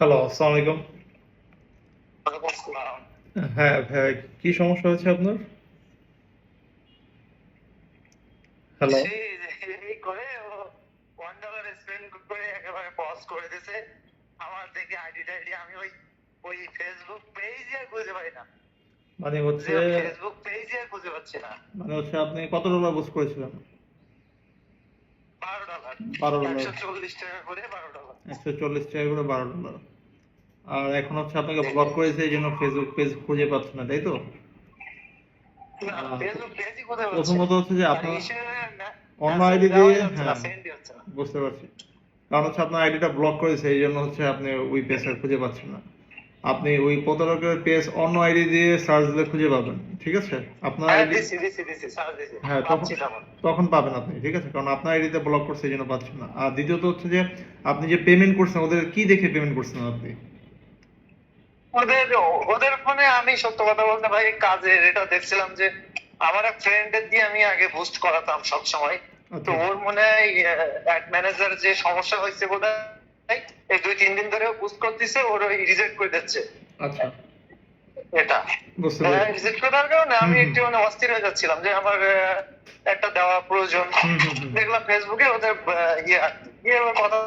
Hello, আসসালামু আলাইকুম। ওয়ালাইকুম আসসালাম। হ্যাঁ, ভাই কি সমস্যা হচ্ছে আপনার? হ্যালো? সে এই করে ও $1 স্পেন্ড করে একেবারে পজ করে দিছে। আমার দেখে আইডি আমি ওই ফেসবুক পেজই আর খুঁজে পাই না। মানে যে হচ্ছে ফেসবুক পেজই আর খুঁজে পাচ্ছি না। আপনি কত ডলার বুক করেছিলেন? $12 $12, $140 করে $12। ৳140 করে $12। আর এখন হচ্ছে আপনাকে ব্লক করেছে এই জন্য ফেসবুক পেজ খুঁজে পাচ্ছে না, তাই তো? না, আহ, ফেসবুক পেজই খুঁজে পাচ্ছি না। প্রথমত হচ্ছে যে আর আপনার হিসেবে অন্য মেসেজ আইডি দিয়ে, দেওয়াই যাচ্ছে না, হ্যাঁ, সেন্ডই হচ্ছে না। বুঝতে পারছি। কারণ হচ্ছে আপনার আইডিটা ব্লক করেছে এই জন্য হচ্ছে আপনি ওই পেজটা খুঁজে পাচ্ছেন না। আপনি ওই প্রতারকের পেজ অন্য আইডি দিয়ে সার্চ দিলে খুঁজে পাবেন, ঠিক আছে? আপনার হ্যাঁ, আইডি, দিছি সার্চ দিছি, হ্যাঁ, তখন পাচ্ছি তেমন। তখন পাবেন আপনি, ঠিক আছে? কারণ আপনার আইডিতে ব্লক করছে এই জন্য পাচ্ছেন না। আর দ্বিতীয়ত হচ্ছে যে আপনি যে পেমেন্ট করছেন ওদের কি দেখে পেমেন্ট করছেন আপনি? ওদের ওদের ফোনে আমি সত্য কথা বলতে ভাই কাজের এটা দেখছিলাম যে আমার এক ফ্রেন্ডের দিয়ে আমি আগে বুস্ট করাতাম সব সময়। তো আচ্ছা, ওর মনে হয় অ্যাড ম্যানেজার যে সমস্যা হয়েছে বোধহয় এই 2-3 দিন ধরে বুস্ট করতেছে, ওর ওই রিজেক্ট করে দিচ্ছে আচ্ছা, এটা। বুঝতে পেরেছি। রিজেক্ট করে দেওয়ার কারণে হুম, আমি হুম, একটু মানে অস্থির হয়ে যাচ্ছিলাম যে আমার একটা দেওয়া প্রয়োজন। হুম, হুম, হুম, দেখলাম ফেসবুকে ওদের এবার কথা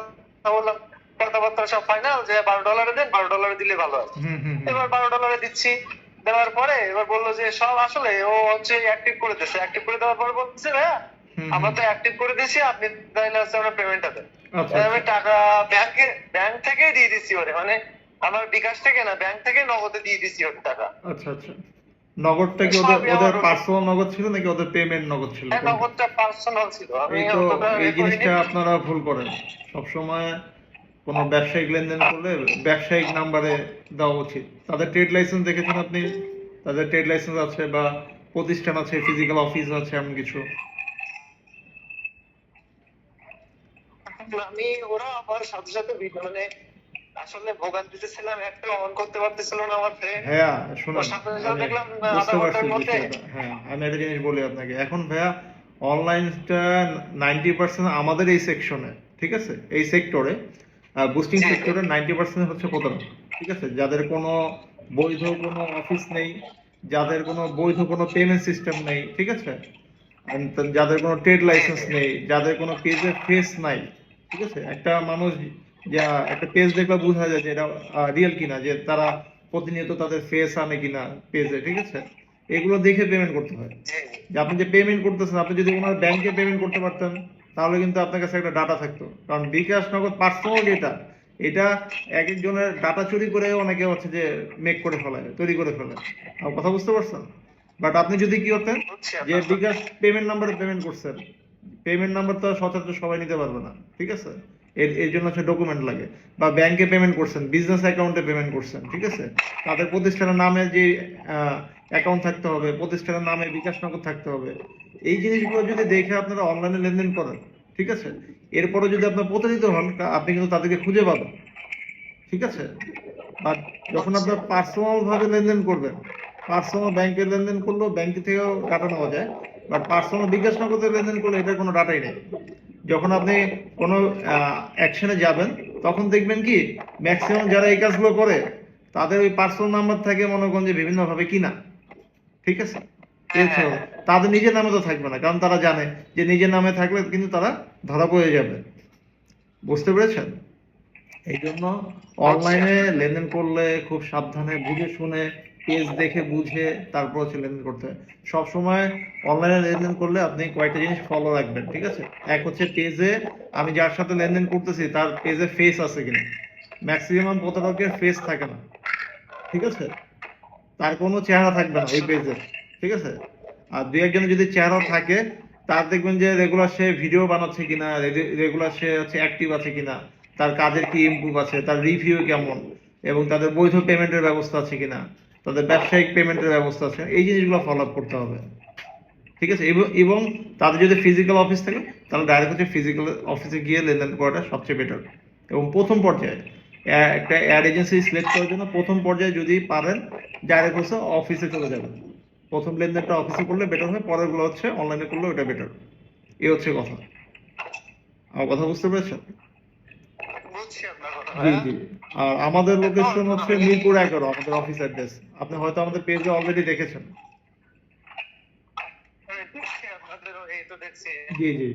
বললাম, কথাবার্তা সব ফাইনাল যে $12 দেন, $12 দিলে ভালো হয়। হুম, হুম, হুম, এবার $12 দিচ্ছি, দেওয়ার পরে এবার বললো যে সব আসলে ও হচ্ছে অ্যাক্টিভ করে দিচ্ছে, অ্যাক্টিভ করে দেওয়ার পরে বলছে ভাইয়া হুম, আমরা হুম। তো অ্যাক্টিভ করে দিয়েছি, আপনি তাহলে হচ্ছে আমরা পেমেন্টটা দেন। আচ্ছা, আমি আচ্ছা, টাকা ব্যাংক থেকেই দিয়ে দিচ্ছি ওরে, মানে আমার বিকাশ থেকে না, ব্যাংক থেকে নগদে দিয়ে দিচ্ছি ওর টাকা। আচ্ছা, আচ্ছা। নগদটা কি ওদের সবই ওদের আমার ওষুধ। পার্সোনাল নগদ ছিল নাকি ওদের পেমেন্ট নগদ ছিল, হ্যাঁ, কোনটা? নগদটা পার্সোনাল ছিল, আমি এই তো, অতটা এই করিনি। জিনিসটা আপনারা ভুল করেন। সবসময় কোনো ব্যবসায়িক লেনদেন করলে ব্যবসায়িক নাম্বারে দেওয়া উচিত। তাদের ট্রেড লাইসেন্স দেখেছেন আপনি? তাদের ট্রেড লাইসেন্স আছে বা প্রতিষ্ঠান আছে, ফিজিক্যাল অফিস আছে, এমন কিছু। আমি ওরা আমার সাথে সাথে মানে আসলে ভোগান্তিতে ছিলাম, একটা অন করতে পারতেছিল না আমার ফ্রেন্ড। ভাইয়া ওর শুনুন, সাথে সাথে আমি দেখলাম আধা বুঝতে পারছি ঘন্টার মধ্যে। বিষয়টা। হ্যাঁ, আমি একটা জিনিস বলি আপনাকে। এখন ভাইয়া অনলাইনটা 90% আমাদের এই সেকশনে, ঠিক আছে, এই সেক্টরে, বুস্টিং জি জি। সেক্টরে 90% হচ্ছে প্রতারক, ঠিক আছে? যাদের কোনো বৈধ কোনো অফিস নেই, যাদের কোনো বৈধ কোনো পেমেন্ট সিস্টেম নেই, ঠিক আছে, and যাদের কোনো ট্রেড জি লাইসেন্স জি। নেই, যাদের কোনো পেজে ফেস নাই, ঠিক আছে? একটা মানুষ যা একটা পেজ দেখলে বোঝা যায় যে এটা রিয়েল কিনা, যে তারা প্রতিনিয়ত তাদের ফেস আনে কিনা পেজে, ঠিক আছে? এগুলো দেখে পেমেন্ট করতে হয়। জি জি। যে আপনি যে পেমেন্ট করতেছেন, আপনি যদি ওনার ব্যাংকে পেমেন্ট করতে পারতেন তাহলে কিন্তু আপনার কাছে একটা ডাটা থাকতো। কারণ বিকাশ নগদ পার্সোনাল ডেটা, এটা এক একজনের ডাটা চুরি করে অনেকে হচ্ছে যে মেক করে ফেলায়, তৈরি করে ফেলে। আমার কথা বুঝতে পারছেন? বাট আপনি যদি কি করতেন, বুঝছি যে আপনার কথা। বিকাশ পেমেন্ট নাম্বারে পেমেন্ট করছেন, পেমেন্ট নাম্বার তো আর সচরাচর সবাই নিতে পারবে না, ঠিক আছে? এর জন্য হচ্ছে ডকুমেন্ট লাগে। বা ব্যাংকে পেমেন্ট করছেন, বিজনেস অ্যাকাউন্টে পেমেন্ট করছেন, ঠিক আছে? তাদের প্রতিষ্ঠানের নামে যে অ্যাকাউন্ট থাকতে হবে, প্রতিষ্ঠানের নামে বিকাশ নগদ থাকতে হবে। এই জিনিসগুলো যদি দেখে আপনারা অনলাইনে লেনদেন করেন, ঠিক আছে, এরপরে যদি আপনার প্রতারিত হন, আপনি কিন্তু তাদেরকে খুঁজে পাবেন, ঠিক আছে? বাট যখন বুঝছি আপনার আপনার কথা। পার্সোনাল ভাবে লেনদেন করবেন, পার্সোনাল ব্যাংকে লেনদেন করলেও ব্যাংক থেকেও ডাটা নেওয়া যায়। বাট পার্সোনাল বিকাশ নগদে লেনদেন করলে এটার কোনো ডাটাই নেই। যখন আপনি কোনো অ্যাকশনে যাবেন, তখন দেখবেন কি ম্যাক্সিমাম যারা এই কাজগুলো করে তাদের ওই পার্সোনাল নাম্বার থাকে মনে করেন যে বিভিন্নভাবে কিনা, ঠিক আছে? এই হ্যাঁ হচ্ছে হ্যাঁ কথা। হ্যাঁ। তাদের নিজের নামে তো থাকবে না, কারণ তারা জানে যে নিজের নামে থাকলে কিন্তু তারা ধরা পড়ে যাবে। বুঝতে পেরেছেন? এই জন্য বুঝছি অনলাইনে আপনার কথা। লেনদেন করলে খুব সাবধানে বুঝে শুনে, পেজ দেখে বুঝে তারপর হচ্ছে লেনদেন করতে হয়। সবসময় অনলাইনে লেনদেন করলে আপনি কয়েকটা জিনিস ফলো রাখবেন, ঠিক আছে? এক হচ্ছে পেজে আমি যার সাথে লেনদেন করতেছি তার পেজে ফেস আছে কিনা। ম্যাক্সিমাম প্রতারকের ফেস থাকে না, ঠিক আছে? তার কোনো চেহারা থাকবে না ওই আসলে পেজে, ঠিক আছে? আর দুই একজনের যদি চেহারাও জি জি। থাকে, তার দেখবেন যে রেগুলার সে ভিডিও বানাচ্ছে কিনা, রেগুলার সে হচ্ছে অ্যাক্টিভ আছে কিনা, তার কাজের কি ইমপ্রুভ আছে, তার রিভিউ কেমন, এবং তাদের বৈধ পেমেন্টের ব্যবস্থা আছে কিনা, তাদের ব্যবসায়িক পেমেন্টের ব্যবস্থা আছে, এই জিনিসগুলো ফলো আপ করতে হবে, ঠিক আছে? এবং তাদের যদি ফিজিক্যাল অফিস থাকে তাহলে ডাইরেক্ট হচ্ছে ফিজিক্যাল অফিসে গিয়ে লেনদেন করাটা সবচেয়ে বেটার। এবং প্রথম পর্যায়ে একটা অ্যাড এজেন্সি সিলেক্ট করার জন্য প্রথম পর্যায়ে যদি পারেন ডাইরেক্ট হচ্ছে অফিসে চলে যাবেন। প্রথম লেনদেনটা অফিসে করলে বেটার হয়, পরেরগুলো হচ্ছে অনলাইনে করলে ওটা বেটার। এই হচ্ছে কথা। আমার কথা বুঝতে পেরেছেন? বুঝছি আপনার কথা জি ভাইয়া। জি। আর আমাদের লোকেশন এখন হচ্ছে আমি মিরপুর 11, আমাদের অফিস অ্যাড্রেস। আপনি হয়তো আমাদের পেজে অলরেডি দেখেছেন। দেখছি আপনাদের এই তো দেখছি। জি জি।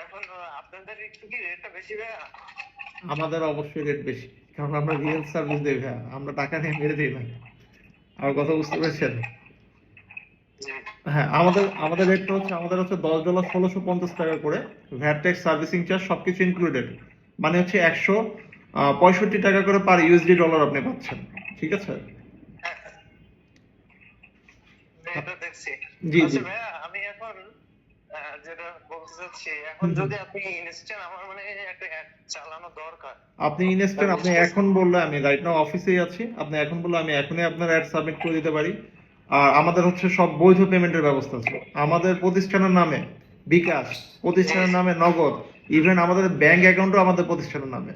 এখন আপনাদের একটু কি রেটটা বেশি ভাইয়া? আমাদের অবশ্যই রেট বেশি, কারণ আমরা রিয়েল সার্ভিস দেই ভাইয়া, আমরা টাকা নিয়ে মেরে দিই না। আমার কথা বুঝতে পেরেছেন? জি। হ্যাঁ, আমাদের রেটটা হচ্ছে, আমাদের হচ্ছে $10 1650 করে, ভ্যাট ট্যাক্স সার্ভিসিং চার্জ সবকিছু ইনক্লুডেড। মানে হচ্ছে 165 টাকা করে পার ইউএসডি ডলার আপনি পাচ্ছেন। ঠিক আছে? হ্যাঁ, এই তো দেখছি। জি জি। আচ্ছা ভাইয়া, আমি এখন যেটা বলতে চাচ্ছি, এখন হুম হুম। যদি আপনি ইনস্ট্যান্ট আমার মানে একটা অ্যাড চালানো দরকার, আপনি ইনস্ট্যান্ট, আপনি বুঝতেছি। এখন বললে, আমি রাইট নাও অফিসেই আছি, আপনি এখন বললে আমি এখনই আপনার অ্যাড সাবমিট করে দিতে পারি। আর আমাদের হচ্ছে সব বৈধ পেমেন্টের ব্যবস্থা আছে আমাদের প্রতিষ্ঠানের নামে, বিকাশ, প্রতিষ্ঠানের নামে নগদ, ইভেন আমাদের ব্যাংক অ্যাকাউন্টও আমাদের প্রতিষ্ঠানের নামে।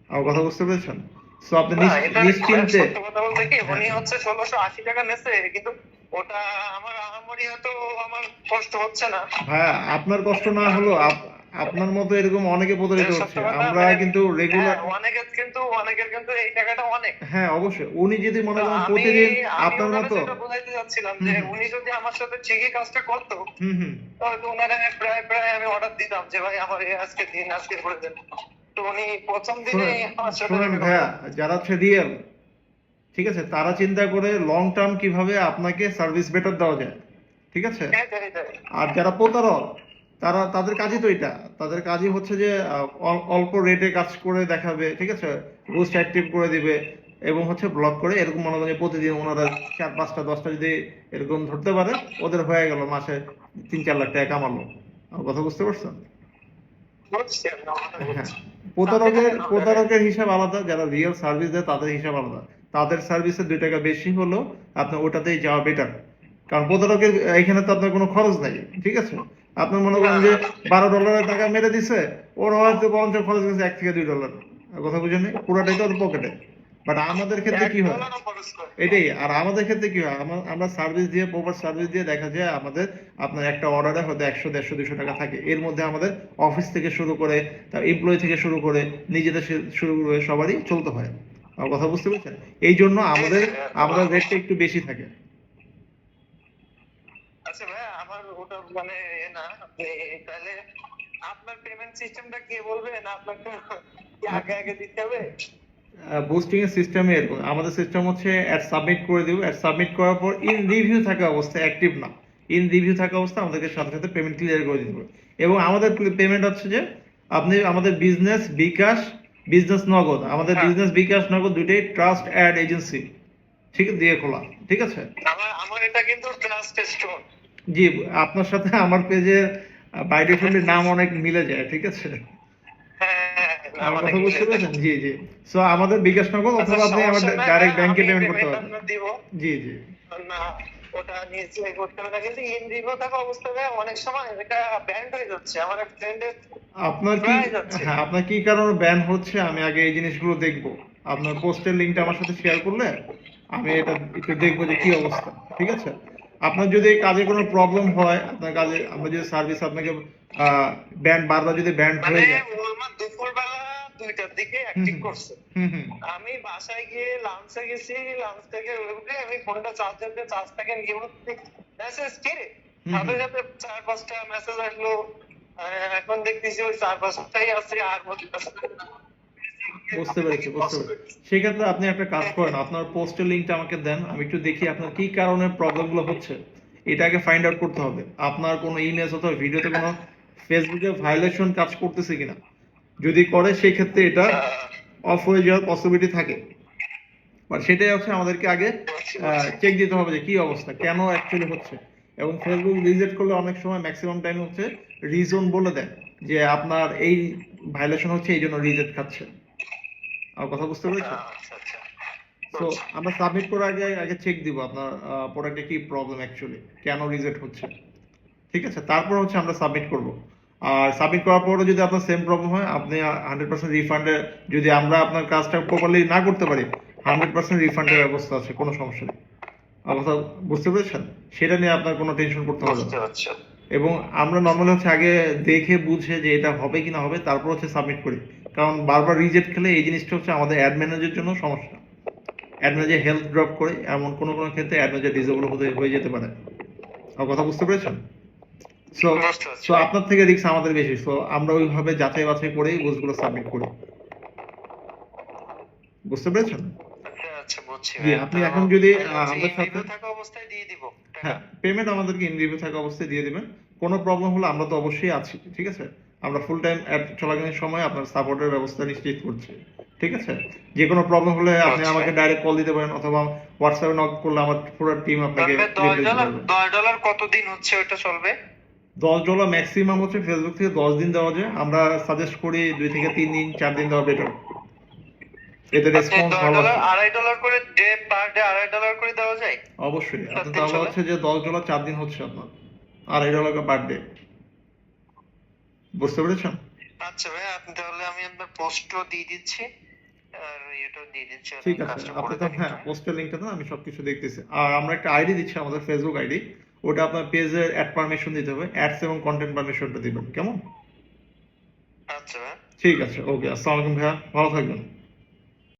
আমার কথা বুঝতে পেরেছেন? সো আপনি না, এটা নিশ্চিন্তে। সত্য কথা বলতে কি, হ্যাঁ উনি হচ্ছে 1680 টাকা নেছে, কিন্তু ওটা আমার আহামরি হয়তো আমার কষ্ট হচ্ছে না। ভাইয়া, আপনার কষ্ট না হলেও আপনার মতো এরকম অনেকে প্রতারিত সত্য হচ্ছে। কথা আমরা মানে, কিন্তু হ্যাঁ, রেগুলার। অনেকের কিন্তু এই টাকাটা অনেক। হ্যাঁ অবশ্যই, উনি যদি মনে তো করেন আমি প্রতিদিন আমি আপনার ওনারে মতো। যেটা বোঝাইতে চাচ্ছিলাম হুম যে হুম উনি যদি আমার সাথে ঠিকই কাজটা করতো, হুম হুম। তাহলে ওনারে প্রায় প্রায় আমি অর্ডার দিতাম যে ভাই আমার এই আজকে দিন, আজকে করে দেন। তো উনি প্রথম দিনে শুনেন, আমার সাথে শুনেন এরকম ভাইয়া, করতেছে। যারা হচ্ছে রিয়েল, ঠিক আছে, তারা চিন্তা করে লং টার্ম কিভাবে আপনাকে সার্ভিস বেটার দেওয়া যায়। ঠিক আছে? এটাই। আর যারা প্রতারক, তাদের কাজই তো এটা। তাদের কাজই হচ্ছে যে অল্প রেটে কাজ করে দেখাবে, ঠিক আছে, রোজ অ্যাক্টিভ করে দিবে, এবং হচ্ছে ব্লক করে, এরকম মনে করেন যে প্রতিদিন ওনারা 4 5টা 10টা যদি এরকম ধরতে পারে, ওদের হয়ে গেল মাসে 3 4 লাখ টাকা কামালো। আমার কথা বুঝতে পারছেন? বুঝছি, আমি কথা হ্যাঁ, বলছি। আপনি প্রতারকের দেখেন ওদের, প্রতারকের হিসাব আলাদা, যারা রিয়েল সার্ভিস দেয় তাদের হিসাব আলাদা। তাদের সার্ভিসে 2 টাকা বেশি হলেও আপনার ওটাতেই যাওয়া বেটার। কারণ প্রতারকের এখানে তো আপনার কোনো খরচ নাই। ঠিক আছে? আপনার মনে না করেন না যে না, $12 টাকা মেরে দিছে, ওর হয়তো বরঞ্চ খরচ গেছে $1 থেকে $2। কথা বুঝেন নাই? পুরাটাই তো ওর পকেটে। বাট আমাদের ক্ষেত্রে কি হয়? $1 খরচ করে। এটাই। আর আমাদের ক্ষেত্রে কি হয়, আমরা সার্ভিস দিয়ে, প্রপার সার্ভিস দিয়ে দেখা যায় আমাদের, আপনার একটা অর্ডারে হয়তো 100 150 200 টাকা থাকে। এর মধ্যে আমাদের অফিস থেকে শুরু করে, তার এমপ্লয়ি থেকে শুরু করে, নিজেদের শুরু করে সবারই চলতে হয়। আমার কথা বুঝতে পেরেছেন? এই জন্য জি আমাদের জি আমাদের ভাইয়া। রেটটা একটু বেশি থাকে। আচ্ছা ভাইয়া, আমার ওটা মানে না, আপনি তাহলে আপনার পেমেন্ট সিস্টেমটা কে বলবেন? আপনাকে কি আগে আগে দিতে হবে? বুস্টিং এর সিস্টেমে এরকম, আমাদের সিস্টেম হচ্ছে অ্যাড সাবমিট করে দিব, অ্যাড সাবমিট করার পর ইন রিভিউ থাকা অবস্থায়, অ্যাক্টিভ না, ইন রিভিউ থাকা অবস্থায় আমাদেরকে সাথে সাথে পেমেন্ট ক্লিয়ার করে দিতে হবে। এবং আমাদের পেমেন্ট হচ্ছে যে, আপনি আমাদের বিজনেস বিকাশ, বিজনেস নগদ, আমাদের হ্যাঁ, বিজনেস বিকাশ নগদ দুইটাই ট্রাস্ট অ্যাড এজেন্সি, ঠিক দিয়ে খোলা। ঠিক আছে? আমার এটা কিন্তু ট্রাস্ট স্টোন। জি। আপনার সাথে আমার পেজের বাই ডিফল্ট নাম অনেক মিলে যায়। ঠিক আছে? হ্যাঁ, নাম আমার অনেক কথা বুঝতে মিলে যায়। পেরেছেন? জি জি। সো আমাদের বিকাশ নগদ, আচ্ছা, অথবা আপনি সমস্যা আমাদের নাই ডাইরেক্ট ভাইয়া, ব্যাংকে আমি পেমেন্ট করতে পেমেন্ট পারবেন। আপনার দিব। জি জি। না, ওটা নিজে করতে হবে না, কিন্তু ইন রিভিউ থাকা অবস্থায় ভাইয়া অনেক সময় এটা ব্যান্ড হয়ে যাচ্ছে। আমার এক ফ্রেন্ডের আপনার কি, প্রায় যাচ্ছে। হ্যাঁ, আপনার কি কারণে ব্যান হচ্ছে, আমি আগে এই জিনিসগুলো দেখবো। আপনার পোস্টের লিঙ্কটা আমার সাথে শেয়ার করলে আমি এটা একটু দেখবো যে কি অবস্থা। ঠিক আছে? আপনার যদি কাজে কোনো প্রবলেম হয়, আপনার কাজে আমরা যদি সার্ভিস আপনাকে ব্যান্ড, বারবার যদি ব্যান্ড মানে হয়ে যায়। ও আমার দুপুরবেলা 2টার দিকে হুম অ্যাক্টিভ হুম করছে। হুম হুম। আমি বাসায় গিয়ে লাঞ্চে গেছি, লাঞ্চ থেকে উঠে আমি ফোনটা চার্জার দিয়ে চার্জটাকে নিয়ে উঠতে, মেসেজ কে হুম সাথে হুম। সাথে 4 5টা মেসেজ আসলো। এখন দেখতেছি ওই 4 5টাই আছে, আর বলতেছে বুঝতে পেরেছি, বুঝতে পেরেছি। সেক্ষেত্রে আপনি একটা কাজ করেন, আপনার পোস্টের লিঙ্কটা আমাকে দেন, আমি একটু দেখি আপনার কি কারণে প্রবলেমগুলো হচ্ছে। এটাকে ফাইন্ড আউট করতে হবে। আপনার কোনো ইমেজ অথবা ভিডিওতে কোনো ফেসবুকে ভায়োলেশন কাজ করতেছে কিনা। যদি করে, সেই ক্ষেত্রে এটা অফ হয়ে যাওয়ার পসিবিলিটি থাকে। বাট সেটাই হচ্ছে আমাদেরকে আগে বলছি। চেক দিতে হবে যে কি অবস্থা, কেন অ্যাকচুয়ালি হচ্ছে। এবং ফেসবুক রিজেক্ট করলে অনেক সময়, ম্যাক্সিমাম টাইম হচ্ছে রিজন বলে দেয় যে আপনার এই ভায়োলেশন হচ্ছে, এই জন্য রিজেক্ট খাচ্ছে। আমার কথা বুঝতে পেরেছেন? আচ্ছা আচ্ছা, সো বুঝছি। আমরা সাবমিট করার আগে আগে চেক দিব আপনার প্রোডাক্টে কি প্রবলেম, অ্যাকচুয়ালি কেন রিজেক্ট হচ্ছে। ঠিক আছে? তারপর হচ্ছে আমরা সাবমিট করব। আর সাবমিট করার পরও যদি আপনার সেম প্রবলেম হয়, আপনি 100% রিফান্ডের, যদি আমরা আপনার কাজটা প্রপারলি না করতে পারি, 100% রিফান্ডের ব্যবস্থা আছে, কোনো সমস্যা নেই। আমার কথা বুঝতে পেরেছেন? সেটা নিয়ে আপনার কোনো টেনশন করতে হবে না। বুঝতে পারছি। এবং আমরা নর্মালি হচ্ছে আগে দেখে বুঝে যে এটা হবে কি না হবে, তারপর হচ্ছে সাবমিট করি। কারণ বারবার রিজেক্ট খেলে এই জিনিসটা হচ্ছে আমাদের অ্যাড ম্যানেজের জন্য সমস্যা। অ্যাড ম্যানেজার হেলথ ড্রপ করে, এমন কোনো কোনো ক্ষেত্রে অ্যাড ম্যানেজার ডিসেবল হয়ে যেতে পারে। আমার কথা বুঝতে পেরেছেন? সো বুঝতে পারছি সো আপনার থেকে রিস্ক আমাদের বেশি, সো আমরা ওইভাবে যাচাই বাছাই করেই বুঝগুলো সাবমিট করি। বুঝতে পেরেছেন? আচ্ছা আচ্ছা বুঝছি জি, ভাই। আপনি তো এখন যদি তাহলে হচ্ছে আমাদের in সাথে, review থাকা অবস্থায় দিয়ে দিব টাকা? হ্যাঁ, পেমেন্ট আমাদেরকে ইন রিভিউ থাকা অবস্থায় দিয়ে দিবেন। কোনো প্রবলেম হলে আমরা তো অবশ্যই আছি, ঠিক আছে? আমরা ফুল টাইম অ্যাড চলাকালীন সময় আপনার সাপোর্টের ব্যবস্থা নিশ্চিত করছি, ঠিক আছে? যে কোনো প্রবলেম হলে আপনি আচ্ছা। আমাকে ডাইরেক্ট কল দিতে পারেন, অথবা হোয়াটসঅ্যাপে নক করলে আমার পুরো টিম আপনাকে তাহলে রিপ্লাই দিতে পারবে। $10 কতদিন হচ্ছে ওইটা চলবে? $10 ম্যাক্সিমাম হচ্ছে ফেসবুক থেকে 10 দিন দেওয়া যায়। আমরা সাজেস্ট করি 2 থেকে 3 দিন 4 দিন দেওয়া বেটার। এতে আচ্ছা রেসপন্স ভালো $10 আসে। $2.5 করে পার ডে $2.5 করে দেওয়া যায়? অবশ্যই। 7 আপনি দিন তাহলে চলে? হচ্ছে যে $10 4 দিন হচ্ছে আপনার $2.5 পার ডে। বুঝতে পেরেছেন? আচ্ছা ভাই, আপনি তাহলে আমি আপনার পোস্টও দিয়ে দিচ্ছি আর ইয়েটাও দিয়ে দিচ্ছি, আর ঠিক এই আছে, কাজটা আপনি করে তো, দেন হ্যাঁ, একটু। পোস্টের লিঙ্কটা দেন, আমি সবকিছু দেখতেছি। আর আমরা একটা আইডি দিচ্ছি, আমাদের ফেসবুক আইডি। ওটা আপনার পেজের অ্যাড পারমিশন দিতে হবে, অ্যাডস এবং কন্টেন্ট পারমিশনটা দিবেন, কেমন? আচ্ছা ভাই। ঠিক আছে, ওকে। আসসালামু আলাইকুম ভাইয়া, ভালো থাকবেন।